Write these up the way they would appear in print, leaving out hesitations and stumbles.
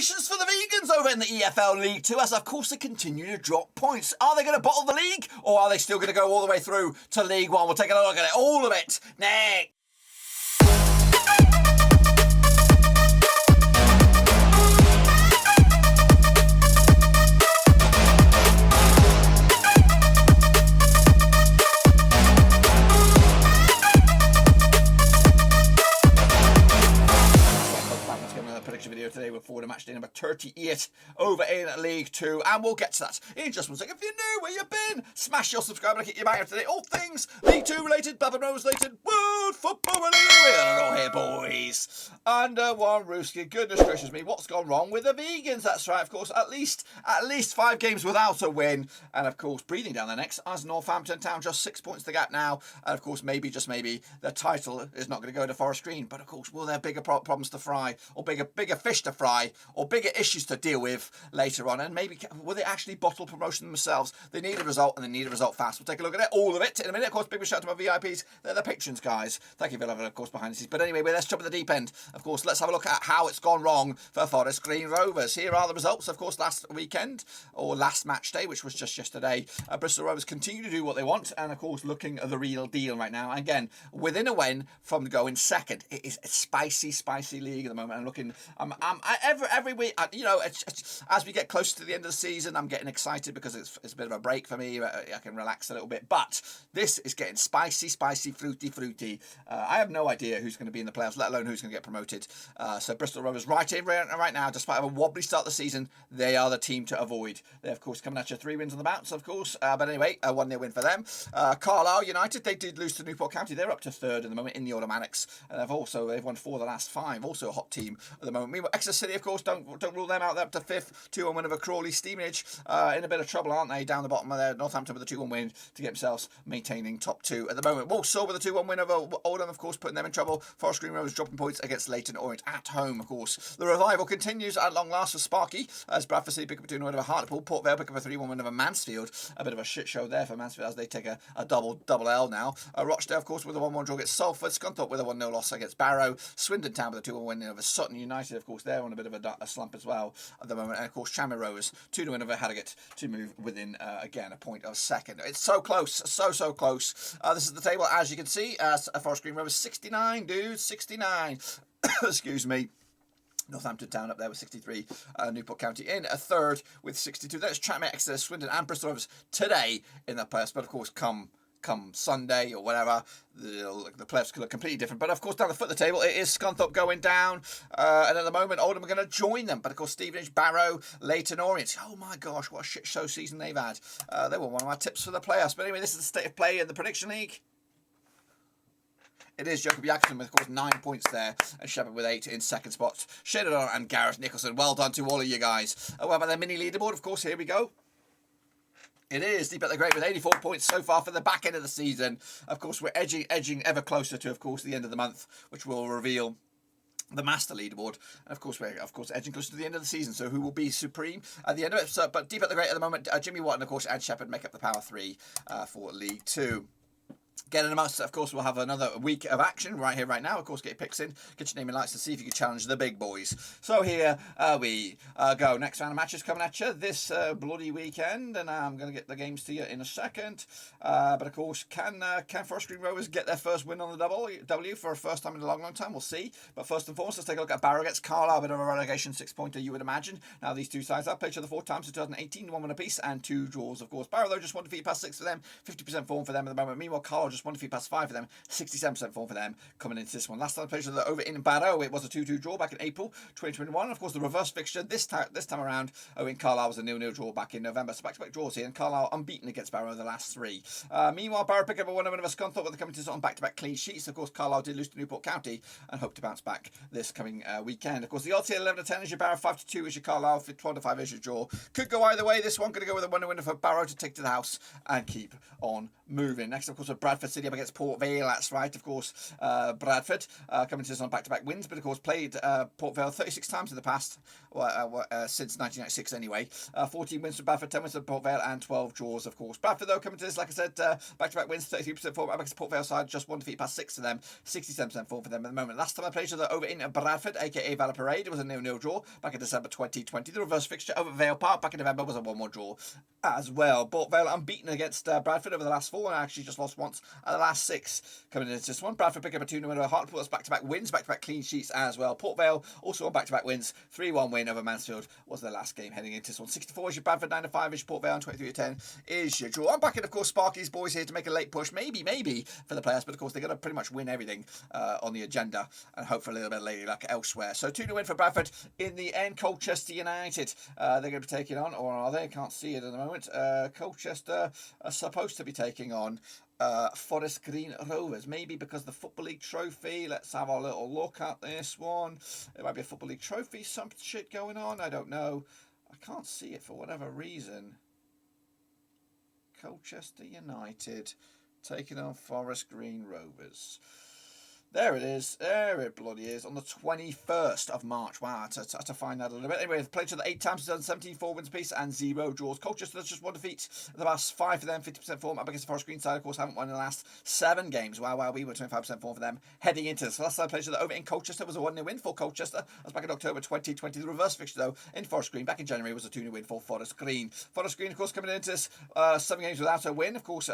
Congratulations for the Vegans over in the EFL League 2, as of course they continue to drop points. Are they going to bottle the league, or are they still going to go all the way through to League 1? We'll take a look at it, all of it, next. Video today with forward to match day number 38 over in League 2, and we'll get to that in just one second. If you're new, where you been, smash your subscribe and get your back up today. All things League 2 related, Bradford Rovers related, world football related. We got it all here, boys. Under one Rooski, goodness gracious me, what's gone wrong with the Vegans? That's right, of course, at least 5 games without a win, and of course breathing down their necks as Northampton Town just 6 points the gap now, and of course maybe, just maybe, the title is not going to go to Forest Green. But of course, will there bigger problems to fry, or bigger fish to fry, or bigger issues to deal with later on, and maybe will they actually bottle promotion themselves? They need a result, and they need a result fast. We'll take a look at it, all of it, in a minute. Of course, big shout out to my VIPs. They're the patrons, guys. Thank you for loving it, of course, behind the scenes. But anyway, let's jump at the deep end. Of course, let's have a look at how it's gone wrong for Forest Green Rovers. Here are the results, of course, last weekend, or last match day, which was just yesterday. Bristol Rovers continue to do what they want, and of course, looking at the real deal right now. Again, within a win from going second. It is a spicy league at the moment. I'm looking, every week, you know, as we get closer to the end of the season, I'm getting excited because it's a bit of a break for me. I can relax a little bit, but this is getting spicy, fruity. I have no idea who's going to be in the playoffs, let alone who's going to get promoted. So Bristol Rovers right now, despite a wobbly start of the season, they are the team to avoid. They're, of course, coming at you 3 wins on the bounce, of course. But anyway, a 1-0 win for them. Carlisle United, they did lose to Newport County. They're up to 3rd at the moment in the Oldham Annex. And they've won 4 of the last 5. Also a hot team at the moment. Meanwhile, Exeter City, of course, don't rule them out. They're up to 5th. 2-1 win over Crawley. Stevenage in a bit of trouble, aren't they? Down the bottom of there. Northampton with a 2-1 win to get themselves maintaining top 2 at the moment. Walsall with a 2-1 win over Oldham, of course, putting them in trouble. Forest Green Rovers dropping points against Leyton Orient at home, of course. The revival continues at long last for Sparky, as Bradford City pick up a 2-1 win over Hartlepool. Port Vale pick up a 3-1 win over Mansfield. A bit of a shit show there for Mansfield as they take a double L now. Rochdale, of course, with a 1-1 draw against Salford. Scunthorpe with a 1-0 loss against Barrow. Swindon Town with a 2-1 win over Sutton United. Of course, they're on a bit of a slump as well at the moment. And of course, Tranmere Rovers 2-0 win over Harrogate to move within again a point of second. It's so close, so close. This is the table, as you can see. Forest Green Rovers 69, dudes, 69. Excuse me. Northampton Town up there with 63. Newport County in a 3rd with 62. That's Tranmere, Exeter, Swindon, and Bristol Rovers today in that playoffs. But of course, come Sunday or whatever, the playoffs could look completely different. But of course, down the foot of the table, it is Scunthorpe going down, and at the moment, Oldham are going to join them. But of course, Stevenage, Barrow, Leyton, Orient. Oh my gosh, what a shit show season they've had. They were one of my tips for the playoffs. But anyway, this is the state of play in the prediction league. It is Jacob Jackson with, of course, 9 points there, and Shepherd with 8 in second spot. Shadon and Gareth Nicholson. Well done to all of you guys. What about their mini leaderboard? Of course, here we go. It is deep at the grave with 84 points so far for the back end of the season. Of course, we're edging ever closer to, of course, the end of the month, which will reveal the master leaderboard. And of course, we're edging closer to the end of the season. So who will be supreme at the end of it? So, but deep at the grave at the moment, Jimmy Watt and, of course, and Shepherd make up the power 3 for League 2. Getting amongst, of course, we'll have another week of action right here, right now. Of course, get your picks in, get your name in lights to see if you can challenge the big boys. So here we go. Next round of matches coming at you this bloody weekend, and I'm going to get the games to you in a second. But of course, can Forest Green Rovers get their first win on the W for a first time in a long time? We'll see. But first and foremost, let's take a look at Barrow against Carlisle. A bit of a relegation 6-pointer, you would imagine. Now, these two sides have played each other 4 times in 2018, 1 win apiece, and 2 draws, of course. Barrow, though, just 1 defeat past 6 for them, 50% form for them at the moment. Meanwhile, Carlisle just 1 defeat past 5 for them, 67% form for them coming into this one. Last time I played each other over in Barrow, it was a 2-2 draw back in April 2021. Of course, the reverse fixture this time around, in Carlisle was a 0-0 draw back in November. So back-to-back draws here, and Carlisle unbeaten against Barrow in the last 3. Meanwhile, Barrow pick up a 1-0 over Scunthorpe, with coming to on back-to-back clean sheets. Of course, Carlisle did lose to Newport County and hope to bounce back this coming weekend. Of course, the odds here 11-10 is your Barrow, 5-2 is your Carlisle, 12-5 is your draw. Could go either way. This one going to go with a 1-0 winner for Barrow to take to the house and keep on moving. Next, of course, Bradford City up against Port Vale. That's right, of course. Bradford coming to us on back-to-back wins, but of course played Port Vale 36 times in the past, since 1996 anyway. 14 wins for Bradford, 10 wins for Port Vale, and 12 draws, of course. Bradford, though, coming to this, like I said, back-to-back wins, 33% form. Up against Port Vale side, just one defeat past 6 to them, 67% form for them at the moment. Last time I played each other over in Bradford, aka Vale Parade, it was a 0-0 draw back in December 2020. The reverse fixture over at Vale Park back in November was a 1-1 draw as well. Port Vale unbeaten against Bradford over the last 4 and actually just lost once at the last 6 coming into this one. Bradford picking up a 2-0 win over Hartlepool. That's back-to-back wins, back-to-back clean sheets as well. Port Vale also on back-to-back wins. 3-1 win over Mansfield was their last game heading into this one. 64 is your Bradford, 9-5 is your Port Vale, and 23-10 is your draw. I'm backing, of course, Sparky's boys here to make a late push, maybe for the players, but of course they're going to pretty much win everything on the agenda and hope for a little bit of lady luck elsewhere. So 2-0 win for Bradford. In the end, Colchester United, they're going to be taking on, or are they? Can't see it at the moment. Colchester are supposed to be taking on Forest Green Rovers, maybe because the Football League trophy. Let's have a little look at this one. It might be a Football League trophy, some shit going on, I don't know. I can't see it for whatever reason. Colchester United taking on Forest Green Rovers. There it is. There it bloody is. On the 21st of March. Wow, I had to find that a little bit. Anyway, they've played each other 8 times, 2017, 4 wins apiece and 0 draws. Colchester, that's just 1 defeat. The last 5 for them, 50% form. Up against the Forest Green side, of course, haven't won in the last 7 games. Wow, we were 25% form for them heading into this. So last time I played each other over in Colchester was a 1-0 win for Colchester. That was back in October 2020. The reverse fixture, though, in Forest Green back in January was a 2-0 win for Forest Green. Forest Green, of course, coming into this 7 games without a win. Of course,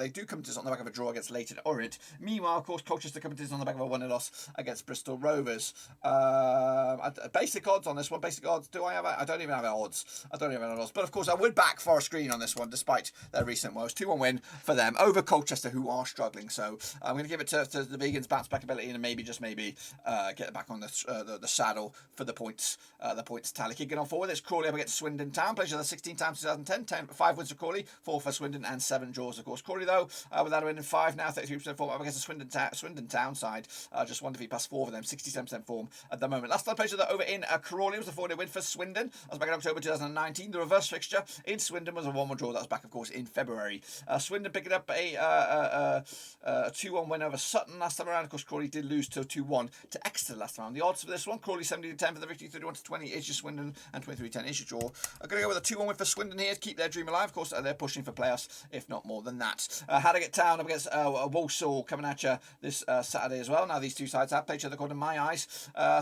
they do come to this on the back of a draw against Leyton Orient. Meanwhile, of course, Colchester coming to this on the back of a 1-0 loss against Bristol Rovers. Basic odds on this one. Basic odds. Do I have it? I don't even have odds. But of course, I would back Forest Green on this one, despite their recent woes. 2-1 win for them over Colchester, who are struggling. So I'm going to give it to the Vegans' bounce back ability, and maybe get back on the saddle for the points tally. Kicking on forward, it's Crawley up against Swindon Town. Played the 16 times 2010. 5 wins for Crawley, 4 for Swindon, and 7 draws. Of course, Crawley though without a win in 5 now, 33% form up against the Swindon Town side. Just 1 defeat past 4 for them, 67% form at the moment. Last time I played that over in Crawley was a 4-0 win for Swindon. That was back in October 2019. The reverse fixture in Swindon was a 1-1 draw. That was back, of course, in February. Swindon picking up a 2-1 win over Sutton last time around. Of course, Crawley did lose to 2-1 to Exeter last time around. The odds for this one, Crawley 70-10 for the victory, 31-20 is your Swindon, and 23-10 is your draw. I'm going to go with a 2-1 win for Swindon here to keep their dream alive. Of course, they're pushing for playoffs, if not more than that. Harrogate Town up against Walsall coming at you this Saturday as well. Now, these two sides have played each other, according to my eyes,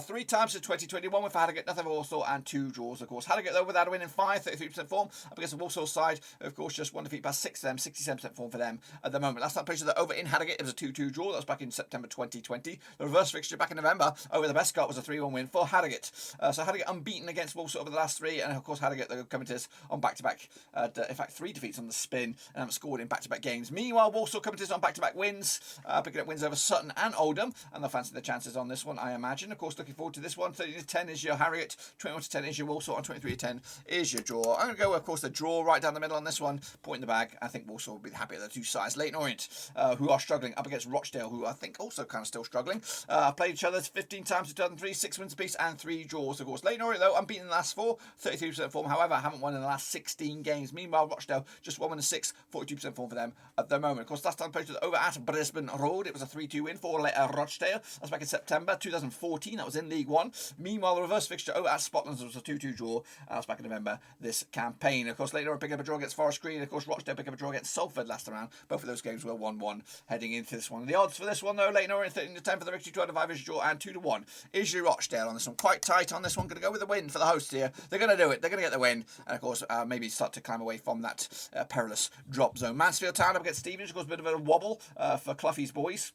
3 times in 2021 with Harrogate, nothing for Walsall, and 2 draws, of course. Harrogate, though, without a win in 5, 33% form. Up against the Walsall side, of course, just 1 defeat past 6 to them, 67% form for them at the moment. Last time I played each other over in Harrogate, it was a 2-2 draw. That was back in September 2020. The reverse fixture back in November over the Bescott was a 3-1 win for Harrogate. So Harrogate unbeaten against Walsall over the last 3, and of course Harrogate, they're coming to us on back-to-back, in fact 3 defeats on the spin, and haven't scored in back-to-back games. Meanwhile, Walsall coming to us on back-to-back wins, picking up wins over Sutton and Oldham, and they'll fancy their chances on this one, I imagine. Of course, looking forward to this one. 30-10 is your Harrogate, 21-10 is your Walsall, and 23-10 is your draw. I'm going to go, of course, the draw right down the middle on this one. Point in the bag. I think Walsall will be happy with the 2 sides. Leyton Orient, who are struggling, up against Rochdale, who I think also kind of still struggling. Played each other 15 times in 2003, 6 wins apiece and 3 draws, of course. Leyton Orient, though, unbeaten in the last 4, 33% form. However, haven't won in the last 16 games. Meanwhile, Rochdale, just 1 win and 6, 42% form for them at the moment. Of course, last time played over at Brisbane Road, it was a 3-2 win for Rochdale. That was back in September 2014. That was in League One. Meanwhile, the reverse fixture over at Spotland was a 2-2 draw. That was back in November this campaign. Of course, later on picking up a draw against Forest Green. Of course, Rochdale picking up a draw against Salford last round. Both of those games were 1-1 heading into this one. The odds for this one, though, Leyton Orient 13-10 for the victory, 2-5 is your draw, and 2-1 is your Rochdale on this one. Quite tight on this one. Going to go with the win for the hosts here. They're going to do it. They're going to get the win, and of course, maybe start to climb away from that perilous drop zone. Mansfield Town up against Stevenage. Of course, a bit of a wobble for Cloughie's boys.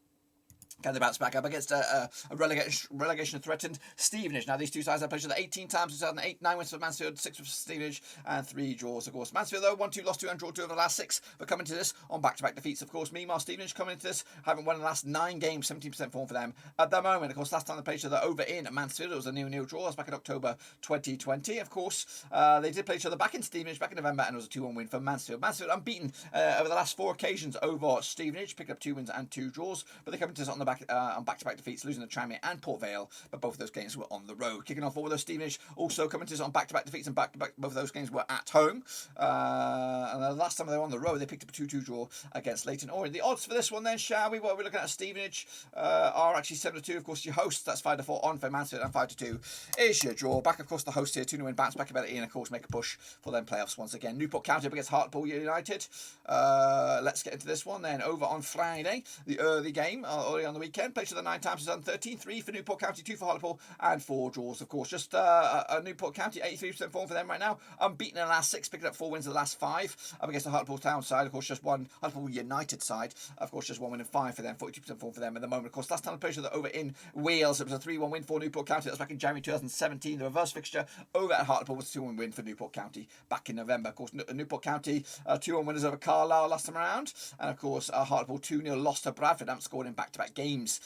Can they bounce back up against a relegation threatened Stevenage? Now, these two sides have played each other 18 times in 2008, 9 wins for Mansfield, 6 for Stevenage, and 3 draws, of course. Mansfield, though, 1-2, lost 2 and draw 2 over the last 6, but coming to this on back-to-back defeats, of course. Meanwhile, Stevenage coming into this, haven't won in the last 9 games, 17% form for them at the moment. Of course, last time they played each other over in Mansfield, it was a 0-0 draw. That was back in October 2020. Of course, they did play each other back in Stevenage, back in November, and it was a 2-1 win for Mansfield. Mansfield unbeaten over the last 4 occasions over Stevenage, picked up 2 wins and 2 draws, but they come into this on the on back-to-back defeats, losing to Tranmere and Port Vale, but both of those games were on the road. Kicking off forward, those Stevenage also coming to us on back-to-back defeats, and back-to-back both of those games were at home. And the last time they were on the road, they picked up a 2-2 draw against Leyton. Orient. The odds for this one then, shall we? What we're looking at Stevenage are actually 7-2. Of course, your hosts, that's 5-4 on for Mansfield, and 5-2 is your draw. Back, of course, the host here, 2-0 win, bounce back about it, and of course, make a push for them playoffs once again. Newport County up against Hartlepool United. Let's get into this one then. Over on Friday, the early game, early on the weekend. Played to the 9 times, done 13, 3 for Newport County, 2 for Hartlepool, and 4 draws, of course. Just a Newport County, 83% form for them right now. Unbeaten in the last 6, picking up 4 wins in the last 5. Up against the Hartlepool Town side, of course, just one. Hartlepool United side, of course, just 1 win and 5 for them, 42% form for them at the moment. Of course, last time I played over in Wales, it was a 3-1 win for Newport County. That was back in January 2017. The reverse fixture over at Hartlepool was a 2-1 win for Newport County back in November. Of course, Newport County 2-1 winners over Carlisle last time around, and of course Hartlepool 2-0 lost to Bradford. Haven't scored in back-to-back games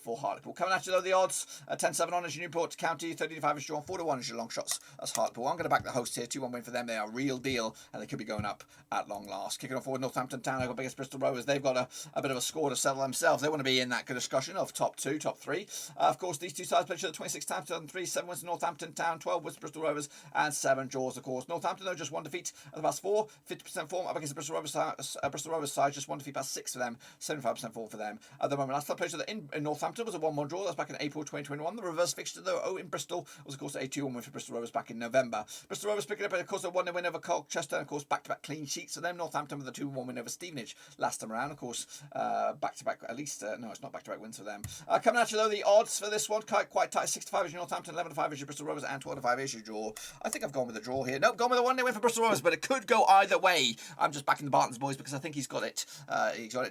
for Hartlepool. Coming at you though, the odds 10-7 on as your Newport County, 13-5 as your 4-1 as your long shots as Hartlepool. I'm going to back the host here, 2-1 win for them. They are a real deal, and they could be going up at long last. Kicking off forward, Northampton Town up against Bristol Rovers. They've got a bit of a score to settle themselves. They want to be in that good discussion of top 2, top 3. Of course, these two sides played each other 26 times, 2003, 7 wins to Northampton Town, 12 wins to Bristol Rovers, and 7 draws, of course. Northampton, though, just 1 defeat at the past 4, 50% form up against the Bristol Rovers side, just 1 defeat past 6 for them, 75% form for them at the moment. Last time played each other in Northampton was a 1-1 draw. That's back in April 2021. The reverse fixture, though, in Bristol was, of course, a 2-1 win for Bristol Rovers back in November. Bristol Rovers picking up, of course, a 1-0 win over Colchester, and, of course, back-to-back clean sheets for them. Northampton with a 2-1 win over Stevenage last time around. Of course, back-to-back, at least, no, it's not back-to-back wins for them. Coming at you, though, the odds for this one, quite tight. 6-5 is your Northampton, 11-5 is your Bristol Rovers, and 12-5 is your draw. I think I've gone with a draw here. Nope, gone with a 1-0 win for Bristol Rovers, but it could go either way. I'm just backing the Bartons boys because I think he's got it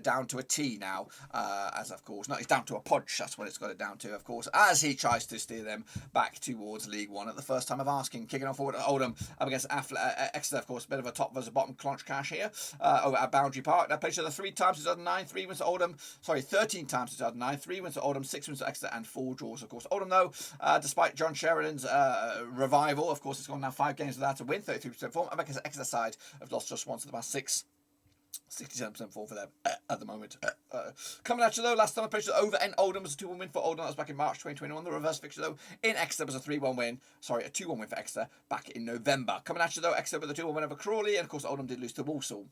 down to a T now, as of course, no, it's down to a podge. That's what it's got it down to, of course, as he tries to steer them back towards League One at the first time of asking. Kicking on forward at Oldham up against Exeter, of course, a bit of a top versus bottom clunch cash here over at Boundary Park. They played each other 3 times in 2009, 3 wins to Oldham. Sorry, 13 times in 2009, 3 wins to Oldham, 6 wins to Exeter, and 4 draws, of course. Oldham, though, despite John Sheridan's revival, of course, it's gone now 5 games without a win, 33% form. Up against Exeter side have lost just once in the past 6. 67% form for them at the moment. Coming at you though, last time I played over in Oldham was a 2-1 win for Oldham. That was back in March 2021. The reverse fixture though in Exeter was a 3-1 win. Sorry, a 2-1 win for Exeter back in November. Coming at you though, Exeter with a 2-1 win over Crawley, and of course Oldham did lose to Walsall.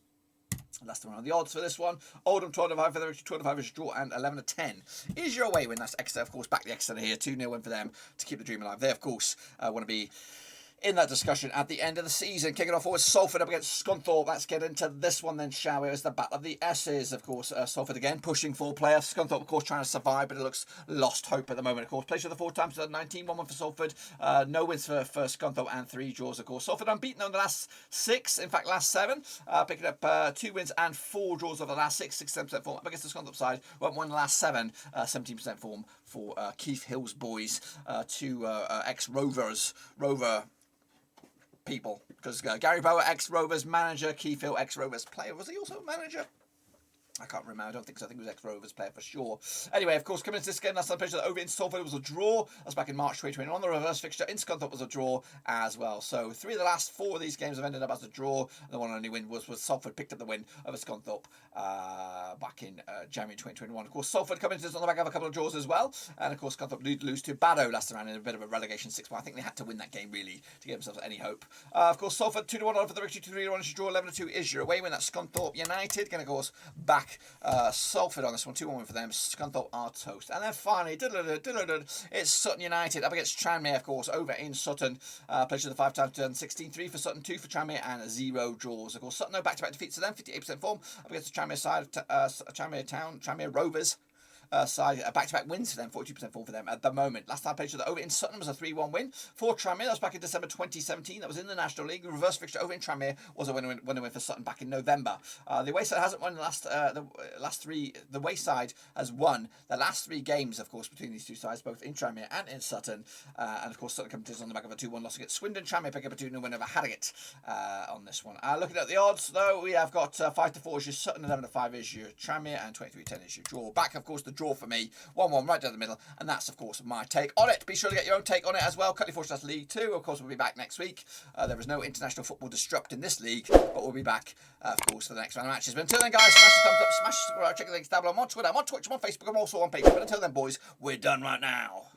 Last time around, the odds for this one: Oldham 12-5 for them, 12-5 is your draw, and 11-10 is your away win. That's Exeter, of course. Back the Exeter here, 2-0 win for them to keep the dream alive. They, of course, want to be in that discussion at the end of the season. Kicking off forward, Salford up against Scunthorpe. Let's get into this one then, shall we? It's the battle of the S's, of course. Salford again pushing for playoffs. Scunthorpe, of course, trying to survive, but it looks lost hope at the moment, of course. Played for the 4 times, 2019, 1-1 for Salford. No wins for Scunthorpe, and 3 draws, of course. Salford unbeaten on the last 6, in fact, last 7. Picking up 2 wins and 4 draws over the last 6, 67% form. Up against the Scunthorpe side, won the last 7, 17% form for Keith Hill's boys. 2 ex-Rovers, Rover people, because Gary Bower, ex-Rovers manager, Keith Hill, ex-Rovers player. Was he also a manager? I can't remember. I don't think so. I think it was ex-Rovers player for sure. Anyway, of course, coming into this game, last time I played over in Salford, it was a draw. That was back in March 2021. The reverse fixture in Scunthorpe was a draw as well. So 3 of the last 4 of these games have ended up as a draw. And the one only win was Salford picked up the win over Scunthorpe back in January 2021. Of course, Salford coming into this on the back of a couple of draws as well. And of course, Scunthorpe did lose to Barrow last round in a bit of a relegation 6. I think they had to win that game really to give themselves any hope. Of course, Salford 2-1 on for the victory, 2-3-1 is your draw, 11-2 is your away win. That's Scunthorpe United. Going to go us back. Salford on this one, 2-1 for them. Scunthorpe are toast. And then finally, it's Sutton United up against Tranmere, of course, over in Sutton. Played the 5 times, 2016, 3 for Sutton, 2 for Tranmere, and 0 draws. Of course, Sutton, no back-to-back defeats to them, 58% form up against the Tranmere side of Tranmere Town, Tranmere Rovers. Side back-to-back wins for them, 42% form for them at the moment. Last time I played over in Sutton was a 3-1 win for Tranmere. That was back in December 2017. That was in the National League. The reverse fixture over in Tranmere was a win for Sutton back in November. The away side hasn't won the last 3. The away side has won the last 3 games, of course, between these two sides, both in Tranmere and in Sutton. And of course, Sutton comes on the back of a 2-1 loss against Swindon. Tranmere pick up a 2-0 win over Harrogate on this one. Looking at the odds, though, we have got 5-4 is your Sutton, 11-5 is your Tranmere, and 23-10 is your draw. Back, of course, the draw for me. 1-1 right down the middle. And that's, of course, my take on it. Be sure to get your own take on it as well. Currently forward / League 2. Of course, we'll be back next week. There is no international football disrupt in this league, but we'll be back, of course, for the next round of matches. But until then, guys, smash the thumbs up, smash the subscribe, check the links down below. I'm on Twitter, I'm on Twitch, I'm on Facebook, I'm also on Patreon. But until then, boys, we're done right now.